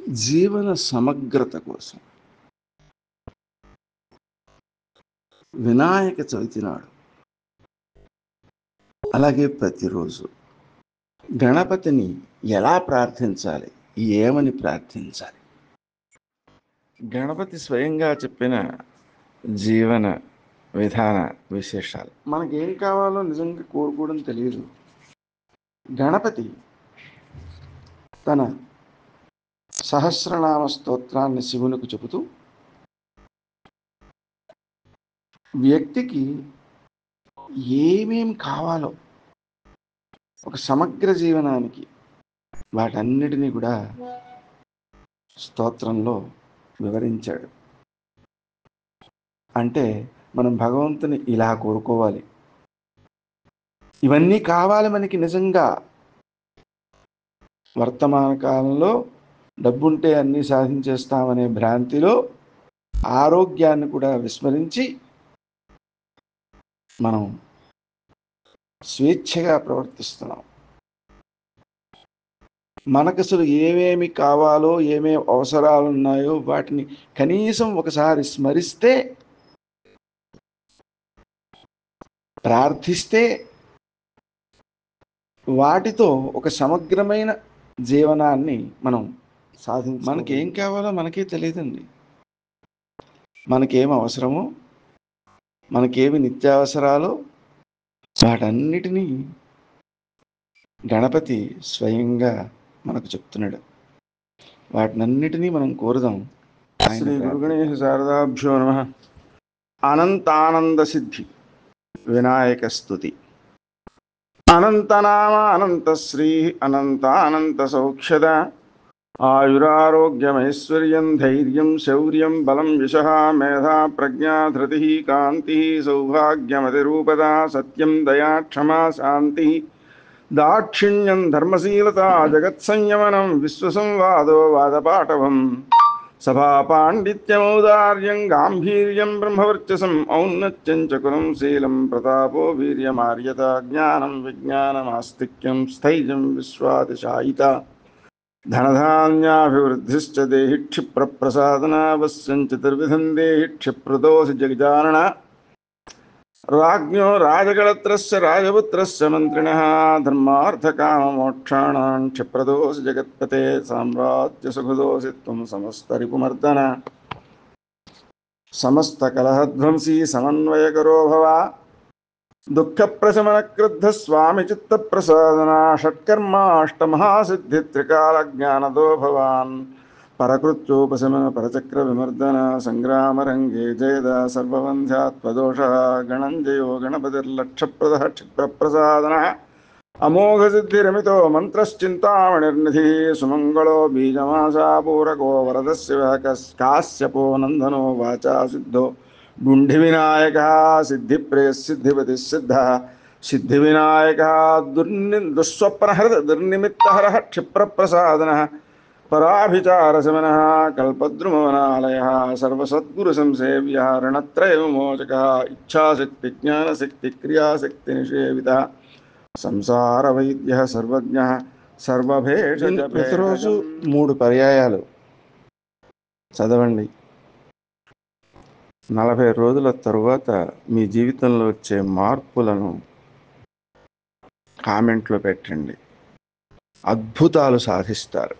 జీవన సమగ్రత కోసం వినాయక చవితి నాడు, అలాగే ప్రతిరోజు గణపతిని ఎలా ప్రార్థించాలి, ఏమని ప్రార్థించాలి? గణపతి స్వయంగా చెప్పిన జీవన విధాన విశేషాలు. మనకేం కావాలో నిజంగా కోరుకోవడం తెలియదు. గణపతి తన సహస్రనామ స్తోత్రాన్ని శివునికి చెబుతూ వ్యక్తికి ఏమేం కావాలో ఒక సమగ్ర జీవనానికి వాటన్నిటినీ కూడా స్తోత్రంలో వివరించాడు. అంటే మనం భగవంతుని ఇలా కోరుకోవాలి, ఇవన్నీ కావాలి మనకి. నిజంగా వర్తమాన కాలంలో డబ్బుంటే అన్నీ సాధించేస్తామనే భ్రాంతిలో ఆరోగ్యాన్ని కూడా విస్మరించి మనం స్వేచ్ఛగా ప్రవర్తిస్తున్నాం. మనకు అసలు ఏమేమి కావాలో, ఏమేమి అవసరాలు ఉన్నాయో వాటిని కనీసం ఒకసారి స్మరిస్తే, ప్రార్థిస్తే వాటితో ఒక సమగ్రమైన జీవనాన్ని మనం మనకేం కావాలో మనకే తెలియదండి. మనకేం అవసరమో, మనకేమి నిత్యావసరాలో వాటన్నిటినీ గణపతి స్వయంగా మనకు చెప్తున్నాడు. వాటినన్నిటినీ మనం కోరుదాం. శ్రీ గురుగణేశ శారదాభ్యో నమః. అనంతానంద సిద్ధి వినాయక స్తుతి. అనంతనామ అనంత శ్రీ అనంతానంత సౌఖ్యద ఆయురారోగ్యమైశ్వర్యం ధైర్యం శౌర్యం బలం యశః మేధా ప్రజ్ఞా ధృతి కాంతి సౌభాగ్యమతిరూపద సత్యం దయా క్షమా శాంతి దాక్షిణ్యం ధర్మశీలత జగత్సంయమనం విశ్వసంవాదో వాదపాటవం సభా పాండిత్యమౌదార్యం గాంభీర్యం బ్రహ్మవర్చసం ఔన్నత్యం చ కులం శీలం ప్రతాపో వీర్యమార్యత జ్ఞానం విజ్ఞానమాస్తిక్యం స్థైర్యం విశ్వాతిశాయిత ధనధాన్యాభివృద్ధిశ్చ దేహి క్షిప్రప్రసాదనావశ్యం చతుర్విధం దేహి క్షిప్రదోసి జగజానన రాజ్ఞో రాజగళత్రస్య రాజపుత్రస్య మంత్రిణః ధర్మార్థకామమోక్షాణాం క్షిప్రదోసి జగత్పతే సామ్రాజ్య సుఖదోసి త్వం సమస్తరిపుమర్దన సమస్తకలహధ్వంసీ సమన్వయకరో భవ దుఃఖప్రశమనక్రుద్ధ స్వామి చిత్తప్రసాదన షట్కర్మాష్టమహాసిద్ధిత్రికాలజ్ఞానదో భవాన్ పరకృత్యోపశమన పరచక్ర విమర్దన సంగ్రామరంగే జయద సర్వబంధ్యాత్వదోష గణంజయో గణపతిర్లక్షప్రద క్షిప్రప్రసాదన అమోఘసిద్ధిరమితో మంత్రశ్చింతామణిర్నిధి సుమంగళో బీజమాసా పూరకో వరదస్య కాశ్యపో నందనో వాచా సిద్ధో గుండి వినాయక సిద్ధిప్రేయసిద్ధిపతి సిద్ధ సిద్ధి వినాయక దుస్వప్నహర దుర్నిమిత్తహర క్షిప్రప్రసాదన పరాభిచారశమన కల్పద్రుమవనాలయ సర్వసద్గురు సంసేవ్య రణత్రయ విమోచక ఇచ్ఛాశక్తి జ్ఞానశక్తి క్రియాశక్తి నిషేవిత సంసార వైద్య సర్వజ్ఞ సర్వభేష. ప్రతిరోజు 3 పర్యాయాలు చదవండి. 40 రోజుల తరువాత మీ జీవితంలో వచ్చే మార్పులను కామెంట్లో పెట్టండి. అద్భుతాలు సాధిస్తారు.